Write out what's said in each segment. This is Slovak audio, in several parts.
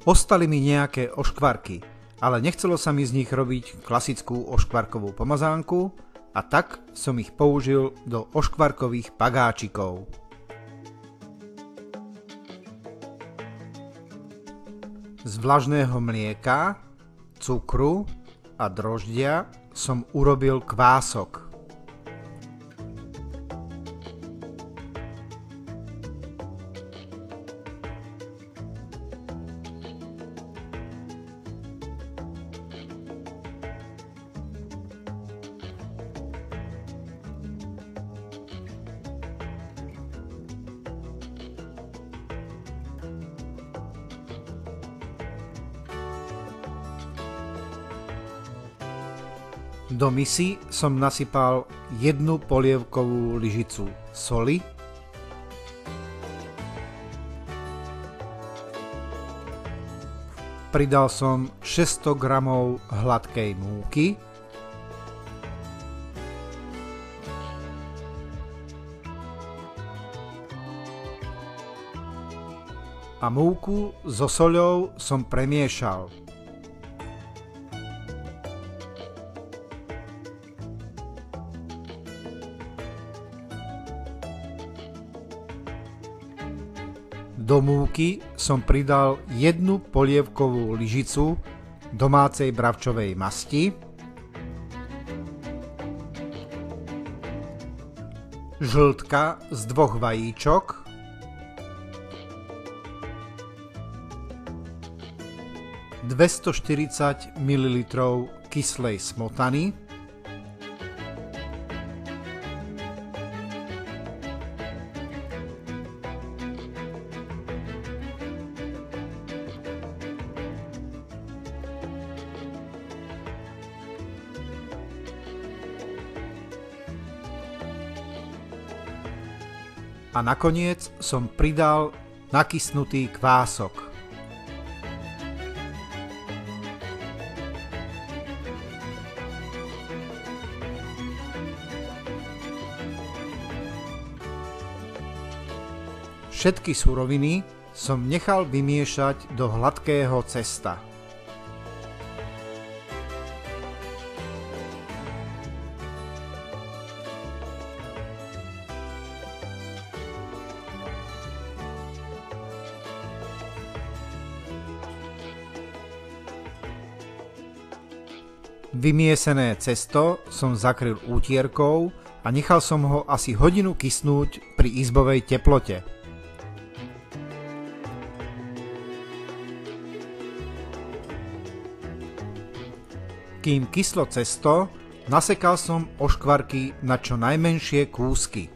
Ostali mi nejaké oškvarky, ale nechcelo sa mi z nich robiť klasickú oškvarkovú pomazánku a tak som ich použil do oškvarkových pagáčikov. Z vlažného mlieka, cukru a droždia som urobil kvások. Do misy som nasypal 1 polievkovú lyžicu soli, pridal som 600 g hladkej múky, a múku so soľou som premiešal. Do múky som pridal 1 polievkovú lyžicu domácej bravčovej masti, žltka z 2 vajíčok, ...240 ml kyslej smotany, a nakoniec som pridal nakysnutý kvások. Všetky suroviny som nechal vymiešať do hladkého cesta. Vymiesené cesto som zakryl útierkou a nechal som ho asi hodinu kysnúť pri izbovej teplote. Kým kyslo cesto, nasekal som oškvarky na čo najmenšie kúsky.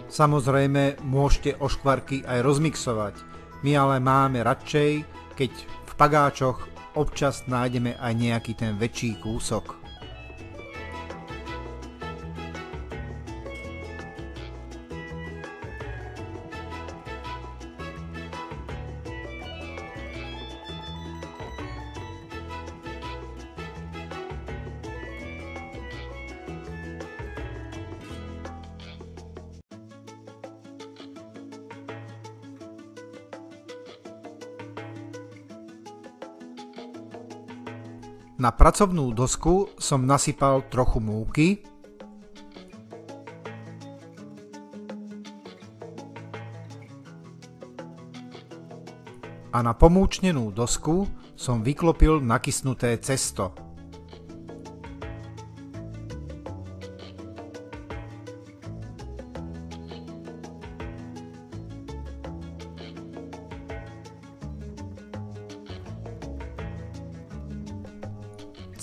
Samozrejme, môžete oškvarky aj rozmixovať. My ale máme radšej, keď v pagáčoch občas nájdeme aj nejaký ten väčší kúsok. Na pracovnú dosku som nasypal trochu múky a na pomúčnenú dosku som vyklopil nakysnuté cesto.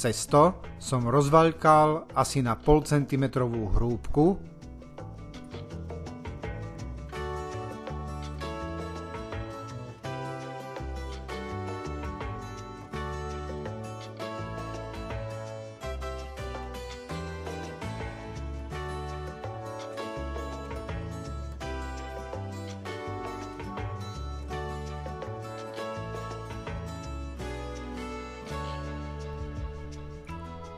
Cesto som rozvaľkal asi na 0,5 cm hrúbku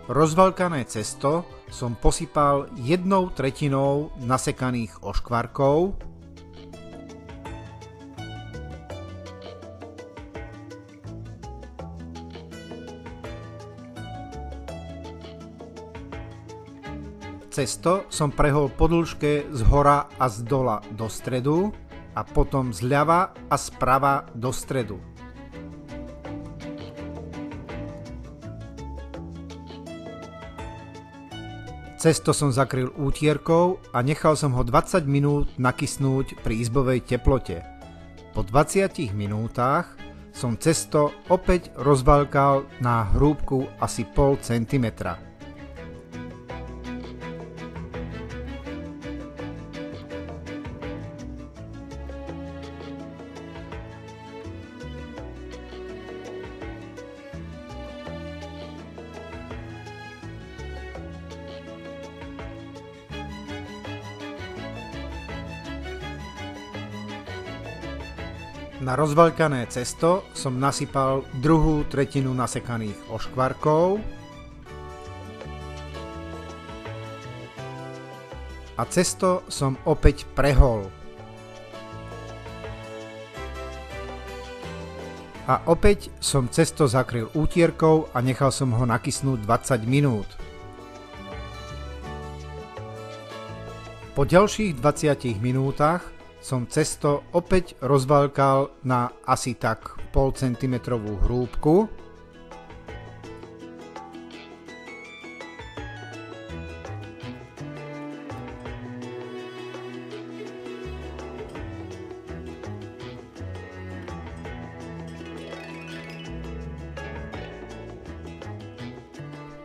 Rozvaľkané cesto som posypal 1/3 nasekaných oškvarkov, cesto som prehol po dĺžke z hora a z dola do stredu a potom zľava a sprava do stredu. Cesto som zakryl útierkou a nechal som ho 20 minút nakysnúť pri izbovej teplote. Po 20 minútach som cesto opäť rozvalkal na hrúbku asi 0,5 cm. Na rozvalkané cesto som nasypal 2/3 nasekaných oškvarkov a cesto som opäť prehol. A opäť som cesto zakryl útierkou a nechal som ho nakysnúť 20 minút. Po ďalších 20 minútach som cesto opäť rozvalkal na asi tak 0,5 cm hrúbku.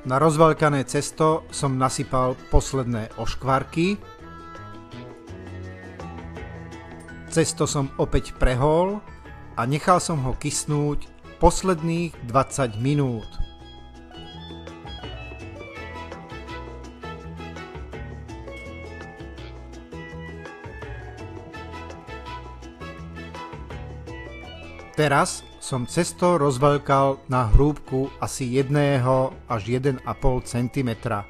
Na rozvalkané cesto som nasypal posledné oškvarky. Cesto som opäť prehol a nechal som ho kysnúť posledných 20 minút. Teraz som cesto rozvalkal na hrúbku asi 1 až 1,5 cm.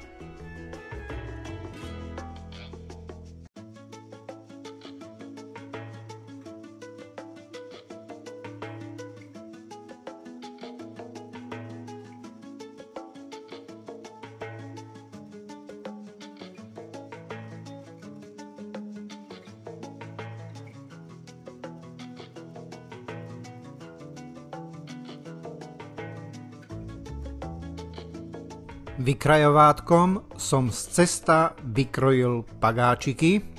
Vykrajovátkom som z cesta vykrojil pagáčiky.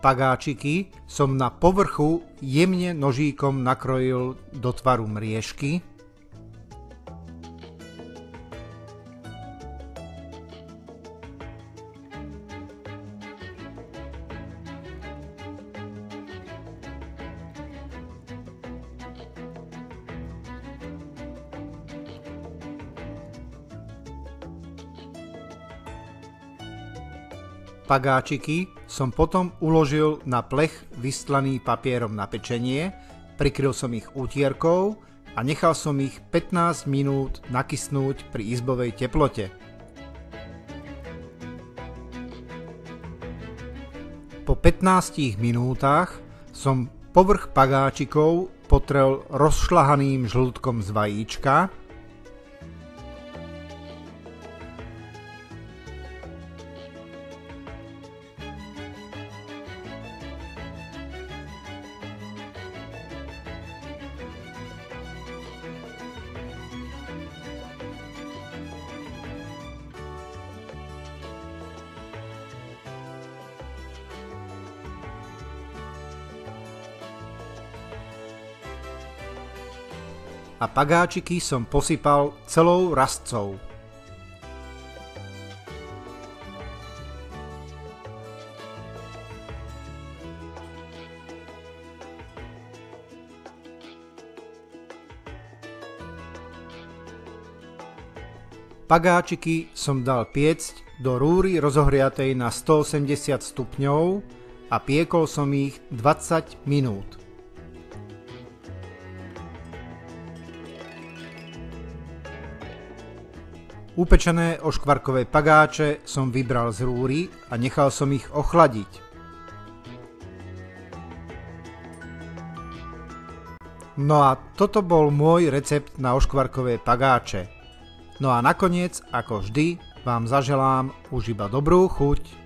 Pagáčiky som na povrchu jemne nožíkom nakrojil do tvaru mriežky. Pagáčiky som potom uložil na plech vystlaný papierom na pečenie, prikryl som ich útierkou a nechal som ich 15 minút nakysnúť pri izbovej teplote. Po 15 minútach som povrch pagáčikov potrel rozšľahaným žlúdkom z vajíčka. a pagáčiky som posypal celou rastcou. Pagáčiky som dal piecť do rúry rozohriatej na 180 stupňov a piekol som ich 20 minút. Upečené oškvarkové pagáče som vybral z rúry a nechal som ich ochladiť. No a toto bol môj recept na oškvarkové pagáče. No a nakoniec, ako vždy, vám zaželám už iba dobrú chuť.